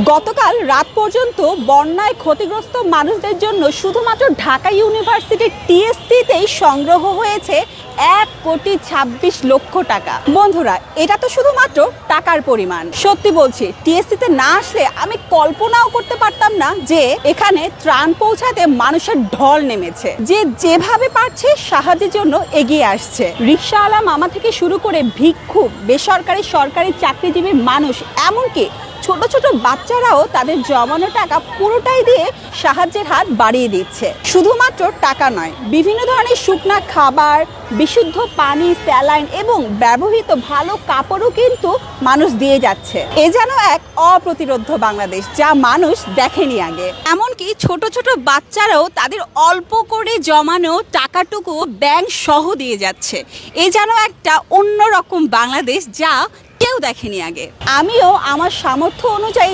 গতকাল রাত পর্যন্ত বন্যায় ক্ষতিগ্রস্ত মানুষদের জন্য শুধুমাত্র ঢাকা ইউনিভার্সিটির টিএসসিতেই সংগ্রহ হয়েছে 1,26,00,000 টাকা। বন্ধুরা, এটা তো শুধুমাত্র টাকার পরিমাণ। সত্যি বলছি, টিএসসিতে না আসলে আমি কল্পনাও করতে পারতাম না যে এখানে ত্রাণ পৌঁছাতে মানুষের ঢল নেমেছে, যে যেভাবে পারছে সাহায্যের জন্য এগিয়ে আসছে। রিকশাওয়ালা মামা থেকে শুরু করে ভিক্ষুক, বেসরকারি সরকারি চাকরিজীবী মানুষ, এমনকি ছোট ছোট বাচ্চারাও তাদের জমানো টাকা পুরোটাই দিয়ে সাহায্যের হাত বাড়িয়ে দিচ্ছে। শুধুমাত্র টাকা নয়, বিভিন্ন ধরনের শুকনা খাবার, বিশুদ্ধ পানি, স্যালাইন এবং ব্যবহৃত ভালো কাপড়ও কিন্তু মানুষ দিয়ে যাচ্ছে। এ যেন এক অপ্রতিরোধ বাংলাদেশ, যা মানুষ দেখেনি আগে। এমনকি ছোট ছোট বাচ্চারাও তাদের অল্প করে জমানো টাকাটুকু ব্যাংক সহ দিয়ে যাচ্ছে। এ যেন একটা অন্যরকম বাংলাদেশ, যা কেউ দেখেনি আগে। আমিও আমার সামর্থ্য অনুযায়ী